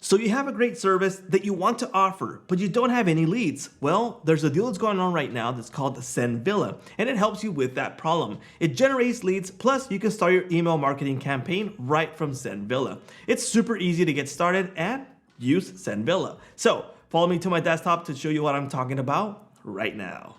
So you have a great service that you want to offer, but you don't have any leads. Well, there's a deal that's going on right now that's called Sendvilla, and it helps you with that problem. It generates leads, plus you can start your email marketing campaign right from Sendvilla. It's super easy to get started and use Sendvilla. So follow me to my desktop to show you what I'm talking about right now.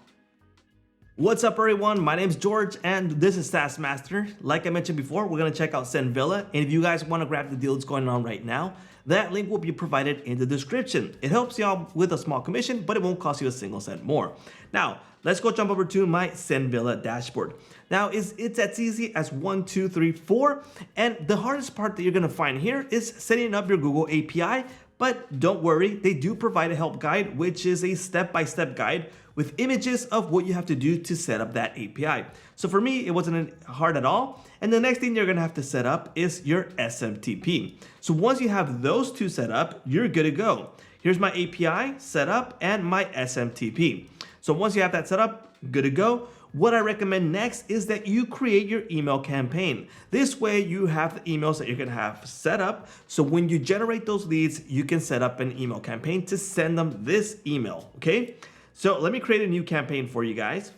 What's up everyone, my name's George and this is SaaS Master. Like I mentioned before, we're gonna check out Sendvilla, and if you guys wanna grab the deal that's going on right now, that link will be provided in the description. It helps y'all with a small commission, but it won't cost you a single cent more. Now, let's go jump over to my Sendvilla dashboard. Now, it's as easy as 1, 2, 3, 4, and the hardest part that you're gonna find here is setting up your Google API, but don't worry, they do provide a help guide, which is a step-by-step guide with images of what you have to do to set up that API. So for me, it wasn't hard at all. And the next thing you're gonna have to set up is your SMTP. So once you have those two set up, you're good to go. Here's my API set up and my SMTP. So once you have that set up, good to go. What I recommend next is that you create your email campaign. This way you have the emails that you're gonna have set up. So when you generate those leads, you can set up an email campaign to send them this email, okay? So let me create a new campaign for you guys.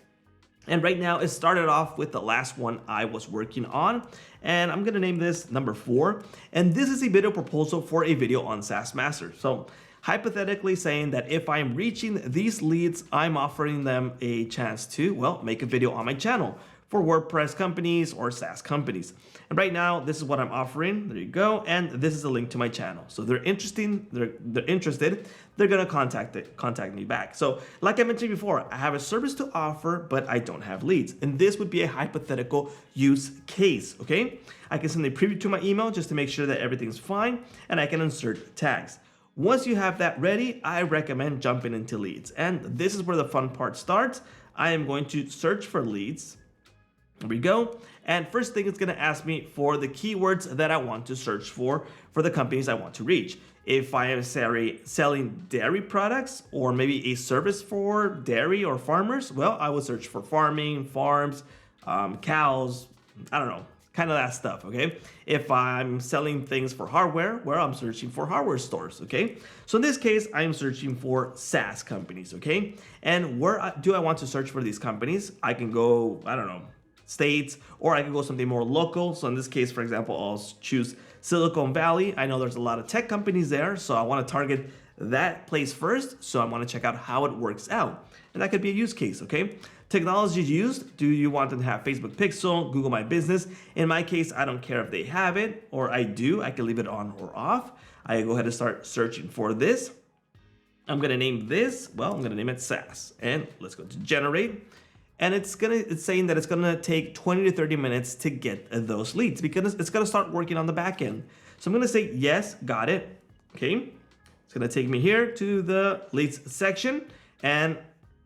And right now it started off with the last one I was working on. And I'm gonna name this number 4. And this is a video proposal for a video on SaaS Master. So hypothetically saying that if I'm reaching these leads, I'm offering them a chance to, well, make a video on my channel for WordPress companies or SaaS companies. And right now, this is what I'm offering. There you go. And this is a link to my channel. So they're interested, they're gonna contact me back. So like I mentioned before, I have a service to offer, but I don't have leads. And this would be a hypothetical use case, okay? I can send a preview to my email just to make sure that everything's fine, and I can insert tags. Once you have that ready, I recommend jumping into leads. And this is where the fun part starts. I am going to search for leads. Here we go. And first thing, it's gonna ask me for the keywords that I want to search for the companies I want to reach. If I am selling dairy products or maybe a service for dairy or farmers, well, I would search for farming, farms, cows, I don't know, kind of that stuff, okay? If I'm selling things for hardware, well, I'm searching for hardware stores, okay? So in this case, I'm searching for SaaS companies, okay? And where do I want to search for these companies? I can go, I don't know, states, or I can go something more local. So in this case, for example, I'll choose Silicon Valley. I know there's a lot of tech companies there, so I want to target that place first. So I want to check out how it works out. And that could be a use case, okay? Technologies used, do you want them to have Facebook Pixel, Google My Business? In my case, I don't care if they have it, or I do. I can leave it on or off. I go ahead and start searching for this. I'm gonna name this, well, I'm gonna name it SaaS. And let's go to generate. And it's saying that it's gonna take 20 to 30 minutes to get those leads because it's gonna start working on the back end. So I'm gonna say, yes, got it, okay? It's gonna take me here to the leads section, and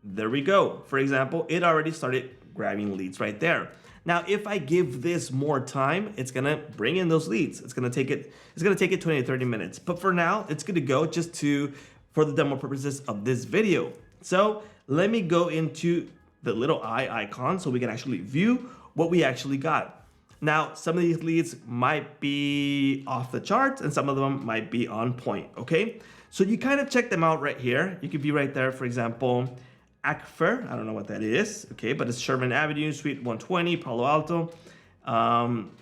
there we go. For example, it already started grabbing leads right there. Now, if I give this more time, it's gonna bring in those leads. It's gonna take it 20 to 30 minutes. But for now, it's gonna go just for the demo purposes of this video. So let me go into the little eye icon so we can actually view what we actually got. Now, some of these leads might be off the charts and some of them might be on point, okay? So you kind of check them out right here. You could be right there, for example, Aquifer, I don't know what that is, okay, but it's Sherman Avenue, Suite 120, Palo Alto.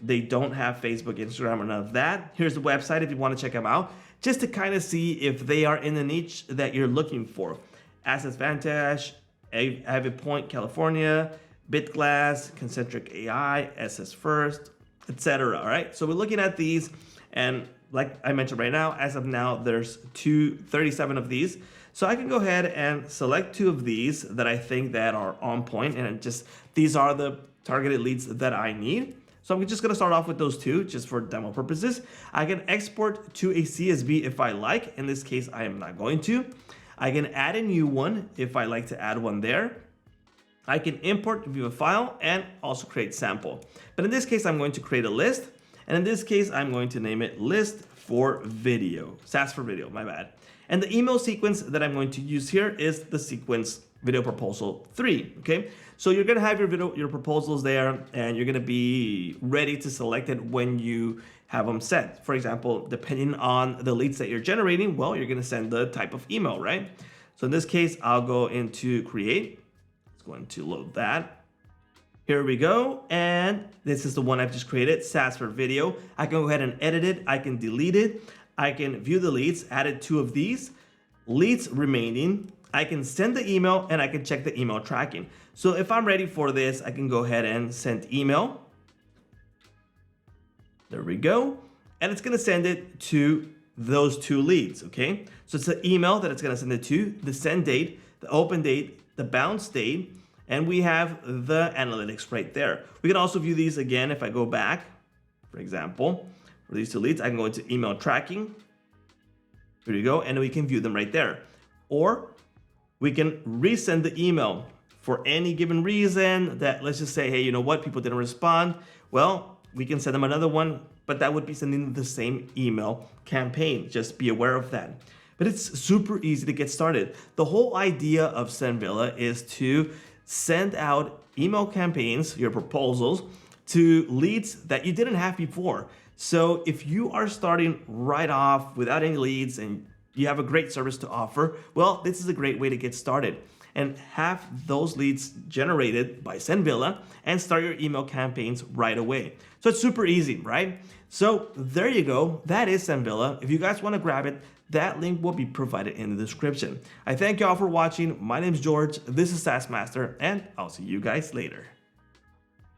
They don't have Facebook, Instagram, or none of that. Here's the website if you want to check them out, just to kind of see if they are in the niche that you're looking for. Assets Vantage, Avid Point, California, BitGlass, Concentric AI, SS First, etc. All right, so we're looking at these, and like I mentioned right now, as of now, there's 37 of these. So I can go ahead and select 2 of these that I think that are on point, and these are the targeted leads that I need. So I'm just gonna start off with those 2 just for demo purposes. I can export to a CSV if I like. In this case, I am not going to. I can add a new one if I like to add one there. I can import, view a file, and also create sample. But in this case, I'm going to create a list. And in this case, I'm going to name it list for video, SaaS for video, my bad. And the email sequence that I'm going to use here is the sequence video proposal 3, okay? So you're gonna have your proposals there, and you're gonna be ready to select it when you have them set. For example, depending on the leads that you're generating, well, you're going to send the type of email, right? So in this case, I'll go into create. It's going to load that. Here we go. And this is the one I've just created, SaaS for video. I can go ahead and edit it. I can delete it. I can view the leads, added 2 of these. Leads remaining. I can send the email and I can check the email tracking. So if I'm ready for this, I can go ahead and send email. There we go. And it's going to send it to those 2 leads, okay? So it's the email that it's going to send it to, the send date, the open date, the bounce date, and we have the analytics right there. We can also view these again if I go back. For example, for these 2 leads, I can go into email tracking. Here you go, and we can view them right there. Or we can resend the email for any given reason that, let's just say, hey, you know what, people didn't respond. Well, we can send them another one, but that would be sending the same email campaign. Just be aware of that. But it's super easy to get started. The whole idea of Sendvilla is to send out email campaigns, your proposals, to leads that you didn't have before. So if you are starting right off without any leads and you have a great service to offer, well, this is a great way to get started and have those leads generated by Sendvilla and start your email campaigns right away. So it's super easy, right? So there you go. That is Sendvilla. If you guys want to grab it, that link will be provided in the description. I thank you all for watching. My name is George. This is SaaS Master, and I'll see you guys later.